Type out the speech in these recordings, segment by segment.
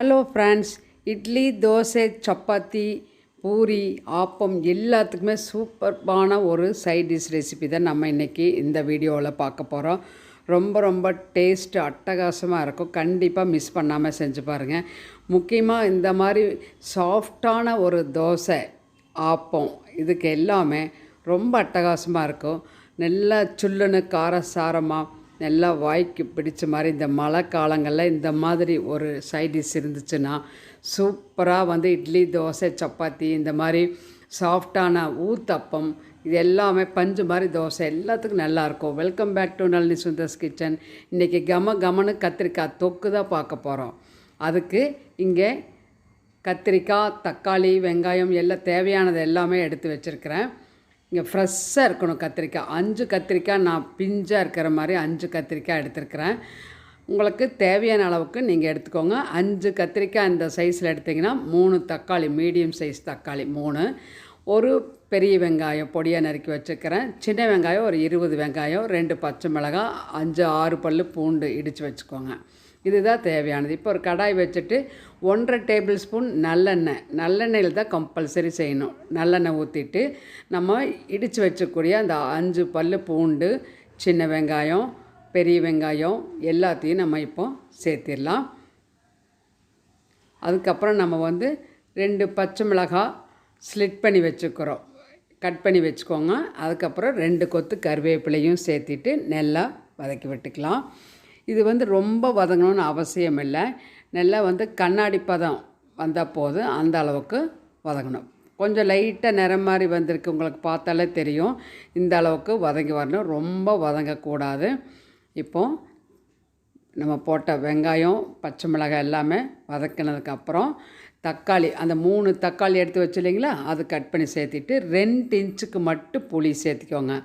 Hello friends, idli, dosa, chapati, puri, appam எல்லாத்துக்குமே சூப்பர்பான ஒரு சைட் டிஷ் ரெசிபி தான் நம்ம இன்றைக்கி இந்த வீடியோவில் பார்க்க போகிறோம். ரொம்ப ரொம்ப டேஸ்ட்டு அட்டகாசமாக இருக்கும். கண்டிப்பாக மிஸ் பண்ணாமல் செஞ்சு பாருங்கள். முக்கியமாக இந்த மாதிரி சாஃப்டான ஒரு தோசை, ஆப்பம் இதுக்கு எல்லாமே ரொம்ப அட்டகாசமாக இருக்கும். நல்லா சுல்லுன்னு காரசாரமாக நல்லா வாய்க்கு பிடிச்ச மாதிரி இந்த மழை காலங்களில் இந்த மாதிரி ஒரு சைட் டிஷ் இருந்துச்சுன்னா சூப்பராக இட்லி, தோசை, சப்பாத்தி, இந்த மாதிரி சாஃப்டான ஊத்தப்பம், இது எல்லாமே பஞ்சு மாதிரி தோசை எல்லாத்துக்கும் நல்லாயிருக்கும். Welcome back to Nalini Sundar's kitchen. இன்றைக்கி கமன்னு கத்திரிக்காய் தொக்கு தான் பார்க்க போகிறோம். அதுக்கு இங்கே கத்திரிக்காய், தக்காளி, வெங்காயம் எல்லாம் தேவையானது எல்லாமே எடுத்து வச்சுருக்கிறேன். இங்கே ஃப்ரெஷ்ஷாக இருக்கணும் கத்திரிக்காய். 5 கத்திரிக்காய் நான் பிஞ்சாக இருக்கிற மாதிரி 5 கத்திரிக்காய் எடுத்துருக்கிறேன். உங்களுக்கு தேவையான அளவுக்கு நீங்கள் எடுத்துக்கோங்க. 5 கத்திரிக்காய் இந்த சைஸில் எடுத்திங்கன்னா 3 தக்காளி, மீடியம் சைஸ் தக்காளி 3, ஒரு பெரிய வெங்காயம் பொடியாக நறுக்கி வச்சுக்கிறேன். சின்ன வெங்காயம் ஒரு 20 வெங்காயம், 2 பச்சை மிளகாய், 5-6 பல் பூண்டு இடித்து வச்சுக்கோங்க. இதுதான் தேவையானது. இப்போ ஒரு கடாய் வச்சுட்டு 1.5 டேபிள் ஸ்பூன் நல்லெண்ணெயில் தான் கம்பல்சரி செய்யணும். நல்லெண்ணெய் ஊற்றிட்டு நம்ம இடித்து வச்சக்கூடிய அந்த 5 பல் பூண்டு, சின்ன வெங்காயம், பெரிய வெங்காயம் எல்லாத்தையும் நம்ம இப்போ சேர்த்திடலாம். அதுக்கப்புறம் நம்ம 2 பச்சை மிளகாய் ஸ்லிட் பண்ணி வச்சுக்கிறோம், கட் பண்ணி வச்சுக்கோங்க. அதுக்கப்புறம் 2 கொத்து கருவேப்பிலையும் சேர்த்திட்டு நல்லா வதக்கி விட்டுக்கலாம். இது ரொம்ப வதங்கணும்னு அவசியம் இல்லை. நல்லா கண்ணாடி பதம் வந்தால் போதும், அந்த அளவுக்கு வதங்கணும். கொஞ்சம் லைட்டாக நிறம் மாதிரி வந்திருக்கு, உங்களுக்கு பார்த்தாலே தெரியும். இந்த அளவுக்கு வதங்கி வரணும், ரொம்ப வதங்கக்கூடாது. இப்போது நம்ம போட்ட வெங்காயம், பச்சை மிளகாய் எல்லாமே வதக்கினதுக்கப்புறம் தக்காளி, அந்த 3 தக்காளி எடுத்து வச்சு இல்லைங்களா, அது கட் பண்ணி சேர்த்திட்டு 2 இன்ச்சுக்கு மட்டும் புளி சேர்த்திக்கோங்க.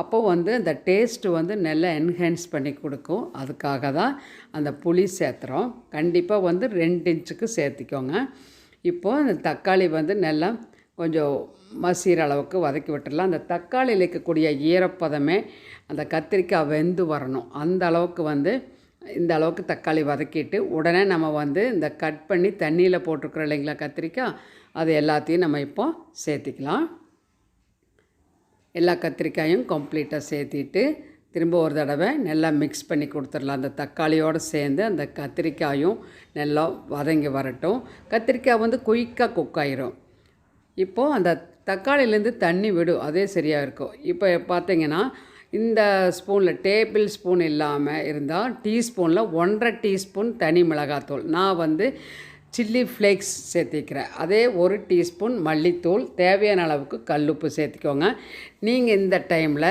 அப்போது அந்த டேஸ்ட்டு நல்லா என்ஹான்ஸ் பண்ணி கொடுக்கும். அதுக்காக தான் அந்த புளி சேர்த்துறோம். கண்டிப்பாக 2 இன்ச்சுக்கு சேர்த்திக்கோங்க. இப்போது அந்த தக்காளி நல்லா கொஞ்சம் மசிகிற அளவுக்கு வதக்கி விட்டுடலாம். அந்த தக்காளியில் இருக்கக்கூடிய ஈரப்பதமே அந்த கத்திரிக்காய் வெந்து வரணும். அந்த அளவுக்கு இந்த அளவுக்கு தக்காளி வதக்கிட்டு உடனே நம்ம இந்த கட் பண்ணி தண்ணியில் போட்டிருக்குறோம் இல்லைங்களா கத்திரிக்காய், அது எல்லாத்தையும் நம்ம இப்போ சேர்த்திக்கலாம். எல்லா கத்திரிக்காயும் கம்ப்ளீட்டாக சேர்த்திட்டு திரும்ப ஒரு தடவை நல்லா மிக்ஸ் பண்ணி கொடுத்துடலாம். அந்த தக்காளியோடு சேர்ந்து அந்த கத்திரிக்காயும் நல்லா வதங்கி வரட்டும். கத்திரிக்காய் குயிக்காக குக் ஆயிரும். இப்போது அந்த தக்காளிலேருந்து தண்ணி விடும், அதே சரியாக இருக்கும். இப்போ பார்த்திங்கன்னா இந்த ஸ்பூனில் டேபிள் ஸ்பூன் இல்லாமல் இருந்தால் டீஸ்பூனில் 1.5 டீஸ்பூன் தனி மிளகாத்தூள், நான் சில்லி ஃப்ளேக்ஸ் சேர்த்திக்கிறேன். அதே 1 டீஸ்பூன் மல்லித்தூள், தேவையான அளவுக்கு கல்லுப்பு சேர்த்திக்கோங்க. நீங்கள் இந்த டைமில்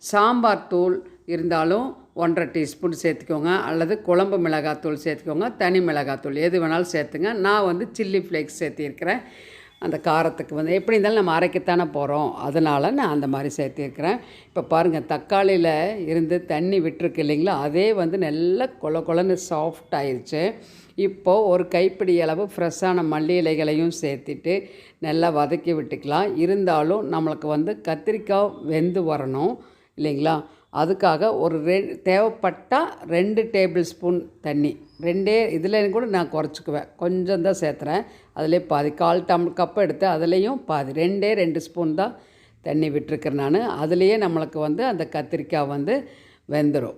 சாம்பார் தூள் இருந்தாலும் 1.5 டீஸ்பூன் சேர்த்துக்கோங்க, அல்லது குழம்பு மிளகாத்தூள் சேர்த்துக்கோங்க, தனி மிளகாத்தூள் எது வேணாலும் சேர்த்துங்க. நான் சில்லி ஃப்ளேக்ஸ் சேர்த்திருக்கிறேன். அந்த காரத்துக்கு எப்படி இருந்தாலும் நம்ம அரைக்கத்தானே போகிறோம், அதனால் நான் அந்த மாதிரி சேர்த்திருக்கிறேன். இப்போ பாருங்கள், தக்காளியில் இருந்து தண்ணி விட்டுருக்கு இல்லைங்களா, அதே நல்லா கொலன்னு சாஃப்ட் ஆயிடுச்சு. இப்போது ஒரு கைப்பிடி அளவு ஃப்ரெஷ்ஷான மல்லி இலைகளையும் சேர்த்துட்டு நல்லா வதக்கி விட்டுக்கலாம். இருந்தாலும் நம்மளுக்கு கத்திரிக்காய் வெந்து வரணும் இல்லைங்களா, அதுக்காக ஒரு தேவைப்பட்டால் 2 டேபிள் ஸ்பூன் தண்ணி, 2 இதில் கூட நான் குறைச்சிக்குவேன், கொஞ்சம் தான் சேர்த்துறேன். அதிலே பாதி 1/4 கப் எடுத்து அதுலேயும் பாதி 2 ஸ்பூன் தான் தண்ணி விட்டுருக்கிறேன் நான். அதுலேயே நம்மளுக்கு அந்த கத்திரிக்காய் வெந்துடும்.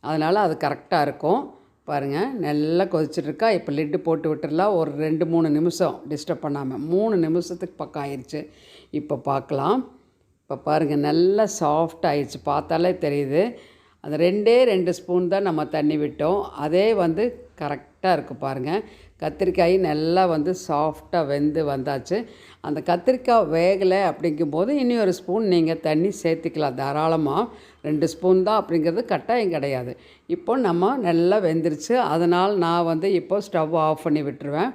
அதனால் அது கரெக்டாக இருக்கும். பாருங்கள், நல்லா கொதிச்சிட்ருக்கா. இப்போ லிட்டு போட்டு விட்டுடலாம். ஒரு 2-3 நிமிஷம் டிஸ்டர்ப் பண்ணாமல், 3 நிமிஷத்துக்கு பக்கம் ஆயிடுச்சு. இப்போ பார்க்கலாம். இப்போ பாருங்கள், நல்லா சாஃப்ட் ஆயிடுச்சு, பார்த்தாலே தெரியுது. அந்த 2 ஸ்பூன் தான் நம்ம தண்ணி விட்டோம், அதே கரெக்டாக இருக்குது. பாருங்கள், கத்திரிக்காய் நல்லா சாஃப்டாக வெந்து வந்தாச்சு. அந்த கத்திரிக்காய் வேகலை அப்படிங்கும்போது இனி ஒரு ஸ்பூன் நீங்கள் தண்ணி சேர்த்துக்கலாம் தாராளமாக. 2 ஸ்பூன் தான் அப்படிங்கிறது கட்டாயம் கிடையாது. இப்போ நம்ம நல்லா வெந்துருச்சு, அதனால் நான் இப்போ ஸ்டவ் ஆஃப் பண்ணி விட்டுருவேன்.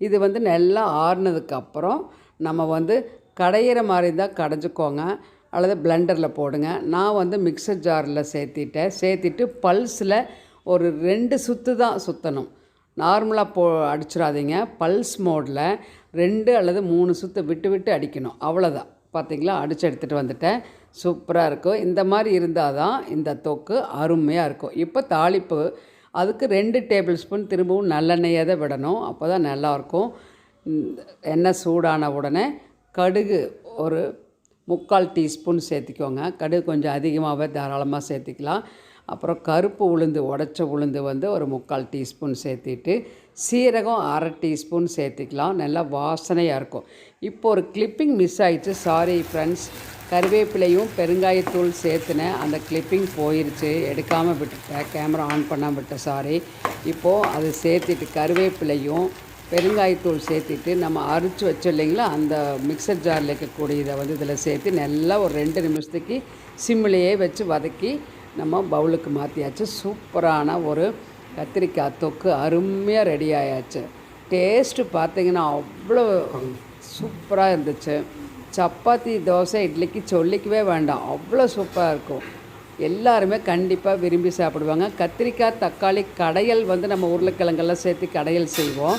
இது நல்லா ஆறுனதுக்கப்புறம் நம்ம கடையிற மாதிரி இருந்தால் கடைஞ்சிக்கோங்க, அல்லது பிளெண்டரில் போடுங்க. நான் மிக்சர் ஜாரில் சேர்த்திட்டு பல்ஸில் ஒரு 2 சுற்று தான் சுற்றணும். நார்மலாக அடிச்சிடாதீங்க. பல்ஸ் மோடில் 2 அல்லது 3 சுற்று விட்டு விட்டு அடிக்கணும், அவ்வளோதான். பார்த்திங்களா, அடித்து எடுத்துகிட்டு வந்துட்டேன். சூப்பராக இருக்கும். இந்த மாதிரி இருந்தால் தான் இந்த தொக்கு அருமையாக இருக்கும். இப்போ தாளிப்பு அதுக்கு 2 டேபிள் ஸ்பூன் திரும்பவும் நல்லெண்ணெயை தான் விடணும். அப்போ தான் நல்லாயிருக்கும். எண்ணெய் சூடான உடனே கடுகு ஒரு 3/4 டீஸ்பூன் சேர்த்திக்கோங்க. கடுகு கொஞ்சம் அதிகமாகவே தாராளமாக சேர்த்திக்கலாம். அப்புறம் கருப்பு உளுந்து, உடச்ச உளுந்து வந்து ஒரு 3/4 டீஸ்பூன் சேர்த்திட்டு சீரகம் 1/2 டீஸ்பூன் சேர்த்திக்கலாம். நல்லா வாசனையாக இருக்கும். இப்போ ஒரு கிளிப்பிங் மிஸ் ஆகிடுச்சு, சாரி ஃப்ரெண்ட்ஸ். கருவேப்பிலையும் பெருங்காயத்தூள் சேர்த்துனேன், அந்த கிளிப்பிங் போயிடுச்சு, எடுக்காமல் விட்டுட்டேன், கேமரா ஆன் பண்ணாமல் விட்டேன், சாரி. இப்போது அது சேர்த்துட்டு கருவேப்பிலையும் பெருங்காயத்தூள் சேர்த்துட்டு நம்ம அரைச்சி வச்சோம் இல்லைங்களா, அந்த மிக்சர் ஜாரில் இருக்கக்கூடியதை வந்து இதில் சேர்த்து நல்லா ஒரு 2 நிமிஷத்துக்கு சிம்மிலேயே வச்சு வதக்கி நம்ம பவுலுக்கு மாற்றியாச்சு. சூப்பரான ஒரு கத்திரிக்காய் தொக்கு அருமையாக ரெடி ஆயாச்சு. டேஸ்ட்டு பார்த்திங்கன்னா அவ்வளோ சூப்பராக இருந்துச்சு. சப்பாத்தி, தோசை, இட்லிக்கு சொல்லிக்கவே வேண்டாம், அவ்வளோ சூப்பராக இருக்கும். எல்லாருமே கண்டிப்பாக விரும்பி சாப்பிடுவாங்க. கத்திரிக்காய் தக்காளி கடையல் வந்து நம்ம உருளைக்கிழங்கெல்லாம் சேர்த்து கடையல் செய்வோம்.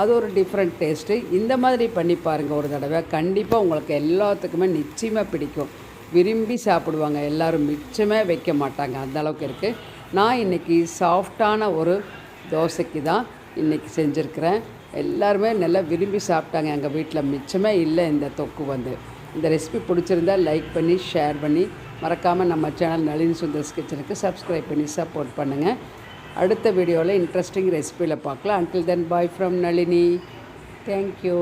அது ஒரு டிஃப்ரெண்ட் டேஸ்ட்டு. இந்த மாதிரி பண்ணி பாருங்கள் ஒரு தடவை. கண்டிப்பாக உங்களுக்கு எல்லாத்துக்குமே நிச்சயமாக பிடிக்கும். விரும்பி சாப்பிடுவாங்க எல்லோரும், மிச்சமே வைக்க மாட்டாங்க, அந்தளவுக்கு இருக்குது. நான் இன்றைக்கி சாஃப்டான ஒரு தோசைக்கு தான் இன்றைக்கி செஞ்சுருக்கிறேன். எல்லாருமே நல்லா விரும்பி சாப்பிட்டாங்க. எங்கள் வீட்டில் மிச்சமே இல்லை இந்த தொக்கு வந்து. இந்த ரெசிபி பிடிச்சிருந்தால் லைக் பண்ணி ஷேர் பண்ணி மறக்காமல் நம்ம சேனல் நளினி சுந்தர்ஸ் கிச்சனுக்கு சப்ஸ்கிரைப் பண்ணி சப்போர்ட் பண்ணுங்கள். அடுத்த வீடியோவில் இன்ட்ரெஸ்டிங் ரெசிபியில் பார்க்கலாம். Until then bye from Nalini. Thank you.